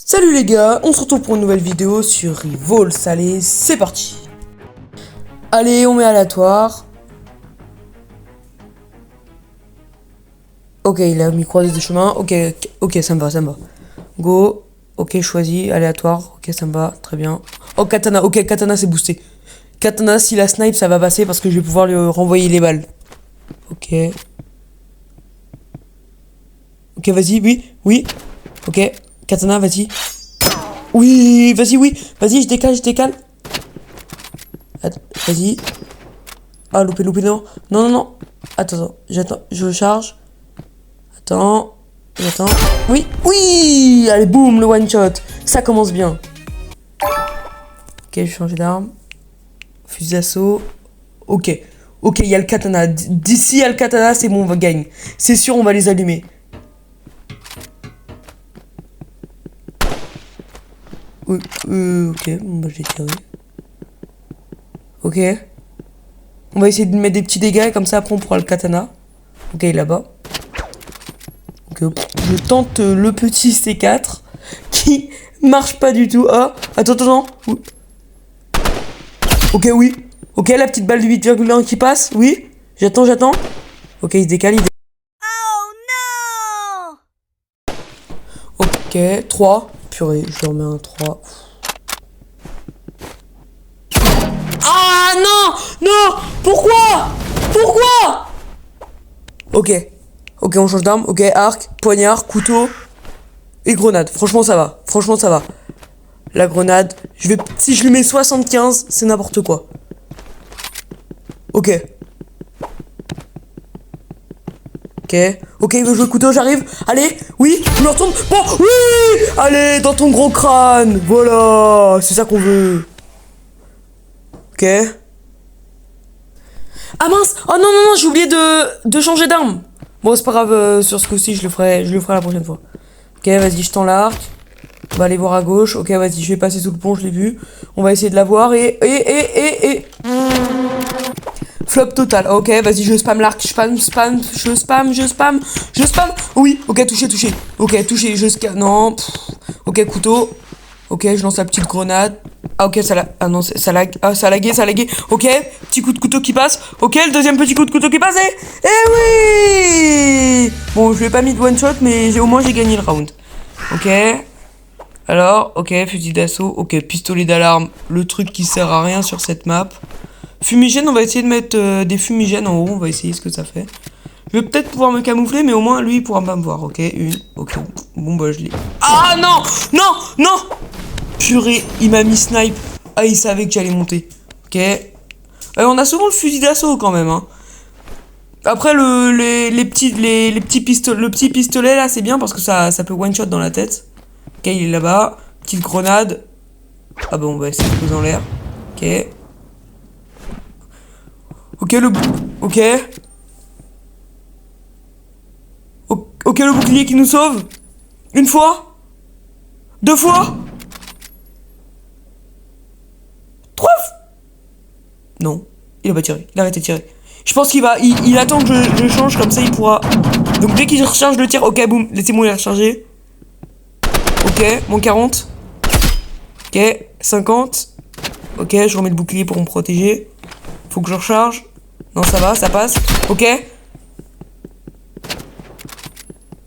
Salut les gars, on se retrouve pour une nouvelle vidéo sur Rivals. Allez, c'est parti. Allez, on met aléatoire. Ok, il a mis croisé des chemins. Ok, ça me va. Go. Ok, choisi, aléatoire. Ok, ça me va, très bien. Oh, katana. Ok, katana, c'est boosté. Katana, si la snipe, ça va passer parce que je vais pouvoir lui renvoyer les balles. Ok. Ok, vas-y, oui. Ok, katana, vas-y. Oui, vas-y, Vas-y, je décale. Vas-y. Ah, loupé, non. Non. Attends, j'attends, je charge. J'attends. Oui. Allez, boum, le one shot. Ça commence bien. Ok, je vais changer d'arme. Fusil d'assaut. Ok, il y a le katana. D'ici, il y a le katana, c'est bon, on va gagner. C'est sûr, on va les allumer. Ok, bon, bah, je l'ai tiré. Ok. On va essayer de mettre des petits dégâts, comme ça, après, on pourra le katana. Ok, il est là-bas. Ok, je tente le petit C4 qui marche pas du tout. Ah, attends. Ok, oui. Ok, la petite balle de 8,1 qui passe. Oui. J'attends. Ok, il se décale. Oh non! Ok, 3. Purée, je remets un 3. Ah non! Pourquoi? Ok, on change d'arme. Ok, arc, poignard, couteau et grenade. Franchement, ça va. La grenade, si je lui mets 75, c'est n'importe quoi. Ok, il veut jouer couteau, j'arrive. Allez, oui, je me retourne. Bon, oui! Allez, dans ton gros crâne. Voilà, c'est ça qu'on veut. Ok. Ah mince! Oh non, j'ai oublié de changer d'arme. Bon, c'est pas grave, sur ce coup-ci, je le ferai la prochaine fois. Ok, vas-y, je tends l'arc. On va aller voir à gauche. Ok, vas-y, je vais passer sous le pont, je l'ai vu. On va essayer de la voir et... Flop total. Ok, vas-y, je spam l'arc. Je spam. Oui, ok, touché. Ok, touché, non. Ok, couteau. Ok, je lance la petite grenade. Ah, ok, ça lag. Ah non, ça lag. Ah, ça a lagué. Ok, petit coup de couteau qui passe. Ok, le deuxième petit coup de couteau qui passe. Oui! Bon, je l'ai pas mis de one shot, mais au moins j'ai gagné le round. Ok. Alors, ok, fusil d'assaut. Ok, pistolet d'alarme. Le truc qui sert à rien sur cette map. Fumigène, on va essayer de mettre des fumigènes en haut. On va essayer ce que ça fait. Je vais peut-être pouvoir me camoufler, mais au moins lui il pourra pas me voir. Ok, une. Ok, bon bah je l'ai. Ah non! Purée, il m'a mis snipe. Ah, il savait que j'allais monter. Ok. On a souvent le fusil d'assaut quand même. Hein. Après, les petits pistolets, le petit pistolet là, c'est bien parce que ça peut one shot dans la tête. Ok, il est là-bas. Petite grenade. Ah bon, on va essayer de poser en l'air. Ok. Ok. Ok, le bouclier qui nous sauve. Une fois. 2 fois. 3 fois. Non, il a pas tiré. Il a arrêté de tirer. Je pense qu'il va... Il attend que je change, comme ça il pourra... Donc dès qu'il recharge le tir... Ok, boum, laissez-moi les recharger. Ok, mon 40. Ok, 50. Ok, je remets le bouclier pour me protéger. Faut que je recharge. Non, ça va, ça passe. Ok.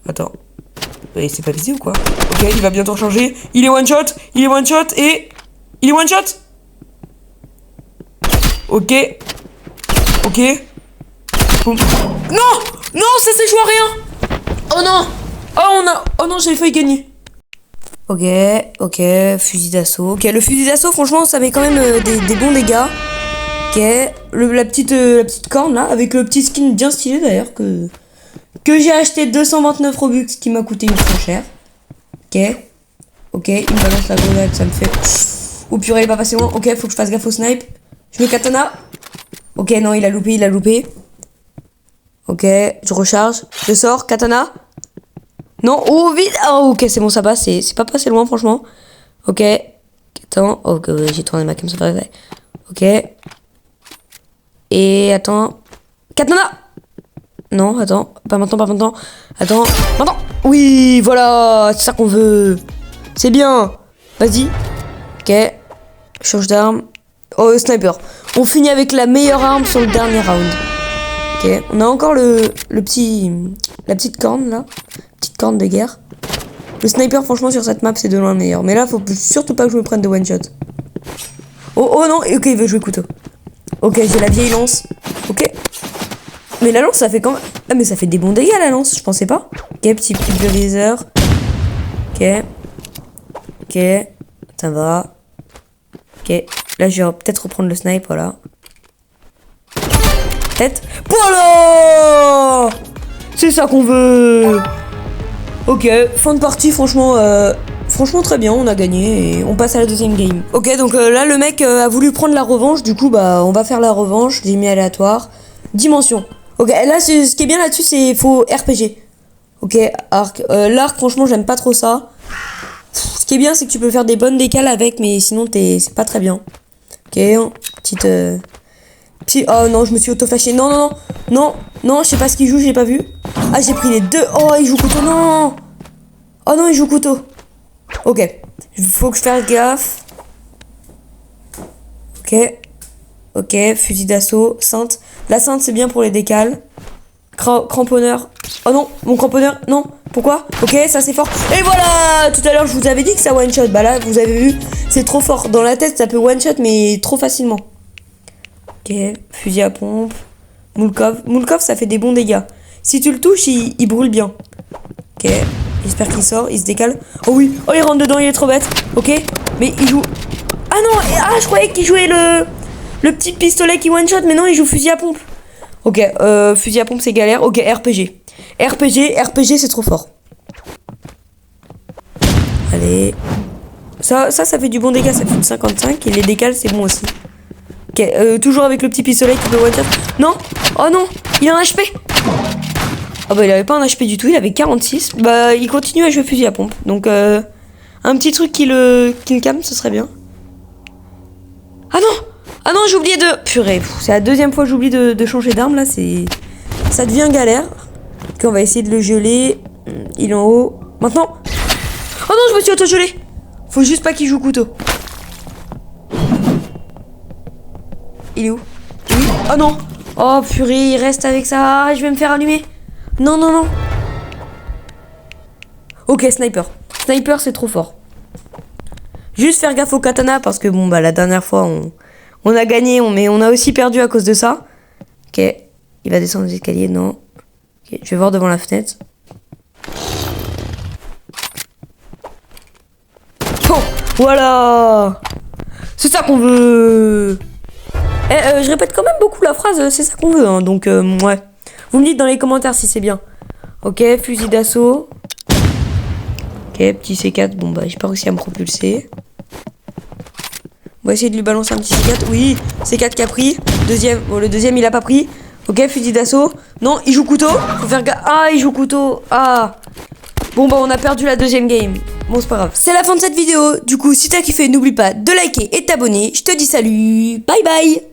Attends. C'est pas visé ou quoi? Ok, il va bientôt recharger. Il est one shot et... Il est one shot. Ok. Boum. Non, ça s'est joué à rien. Oh non. Oh non, j'avais failli gagner. Ok, fusil d'assaut. Ok, le fusil d'assaut, franchement, ça met quand même des bons dégâts. Ok, la petite corne là, avec le petit skin bien stylé d'ailleurs que j'ai acheté 229 Robux, qui m'a coûté ultra cher. Ok, il me balance la grenade, ça me fait... Oh purée, il est pas passé loin. Ok, faut que je fasse gaffe au snipe. Je mets katana. Ok, non, il a loupé. Ok, je recharge. Je sors, katana. Non, oh, vite. Oh, ok, c'est bon, ça passe. C'est pas passé loin, franchement. Ok. Attends. Ok, j'ai tourné ma cam, ça paraît. Ok. Et attends. Katana. Non, attends. Pas maintenant. Attends. Maintenant. Oui, voilà. C'est ça qu'on veut. C'est bien. Vas-y. Ok. Change d'arme. Oh, sniper. On finit avec la meilleure arme sur le dernier round. Ok. On a encore la petite corne là. Petite corne de guerre. Le sniper, franchement, sur cette map, c'est de loin le meilleur. Mais là, faut surtout pas que je me prenne de one shot. Oh non. Ok, il veut jouer couteau. Ok, j'ai la vieille lance. Ok. Mais la lance, ça fait quand même... Ah, mais ça fait des bons dégâts, la lance. Je pensais pas. Ok, petit pulvériseur. Ok. Ok. Ça va. Ok. Là, je vais peut-être reprendre le snipe, voilà. Peut-être. Voilà. C'est ça qu'on veut. Ok, fin de partie, franchement très bien, on a gagné et on passe à la deuxième game. Ok, donc là, le mec a voulu prendre la revanche, du coup, bah, on va faire la revanche. J'ai mis aléatoire. Dimension. Ok, là, ce qui est bien là-dessus, c'est faut RPG. Ok, arc. L'arc, franchement, j'aime pas trop ça. Ce qui est bien, c'est que tu peux faire des bonnes décales avec, mais sinon, c'est pas très bien. Ok, petite... Oh non, je me suis auto-flashé. Non, je sais pas ce qu'il joue, j'ai pas vu. Ah, j'ai pris les deux. Oh, il joue couteau, non. Oh non, il joue couteau. Ok, faut que je fasse gaffe. Ok, fusil d'assaut, ceinte. La ceinte, c'est bien pour les décales. Cramponneur. Oh non, mon cramponneur, non. Pourquoi? Ok, ça c'est fort. Et voilà. Tout à l'heure, je vous avais dit que ça one shot. Bah là, vous avez vu, c'est trop fort. Dans la tête, ça peut one shot, mais trop facilement. Ok, fusil à pompe. Moulkov. Moulkov, ça fait des bons dégâts. Si tu le touches, il brûle bien. Ok, j'espère qu'il sort, il se décale. Oh oui, oh il rentre dedans, il est trop bête. Ok, mais il joue... Ah non, je croyais qu'il jouait le petit pistolet qui one shot, mais non, il joue fusil à pompe. Ok, fusil à pompe c'est galère. Ok, RPG. RPG c'est trop fort. Allez. Ça fait du bon dégât, ça fait 55. Et les décales c'est bon aussi. Ok, toujours avec le petit pistolet qui peut one shot. Non. Oh non, il a un HP. Ah bah il avait pas un HP du tout, il avait 46. Bah il continue à jouer fusil à pompe. Donc un petit truc qui le calme, ce serait bien. Ah non, j'ai oublié de... Purée, c'est la deuxième fois que j'oublie de changer d'arme là, ça devient galère. Ok, on va essayer de le geler. Il est en haut. Maintenant. Oh non, je me suis auto-gelé. Faut juste pas qu'il joue couteau. Il est où? Oui. Oh non. Oh purée, il reste avec ça. Je vais me faire allumer. Non. Ok, sniper. Sniper, c'est trop fort. Juste faire gaffe au katana parce que bon, bah la dernière fois, on a gagné, mais on a aussi perdu à cause de ça. Ok, il va descendre les escaliers, non. Ok, je vais voir devant la fenêtre. Oh, voilà. C'est ça qu'on veut. Je répète quand même beaucoup la phrase, c'est ça qu'on veut, hein, donc ouais. Vous me dites dans les commentaires si c'est bien. Ok, fusil d'assaut. Ok, petit C4, bon bah j'ai pas réussi à me propulser. On va essayer de lui balancer un petit C4. Oui, C4 qui a pris. Deuxième, bon, le deuxième il a pas pris. Ok, fusil d'assaut. Non, il joue couteau. Faut faire gaffe. Ah, il joue couteau. Ah. Bon bah on a perdu la deuxième game. Bon c'est pas grave. C'est la fin de cette vidéo. Du coup, si t'as kiffé, n'oublie pas de liker et de t'abonner. Je te dis salut. Bye bye.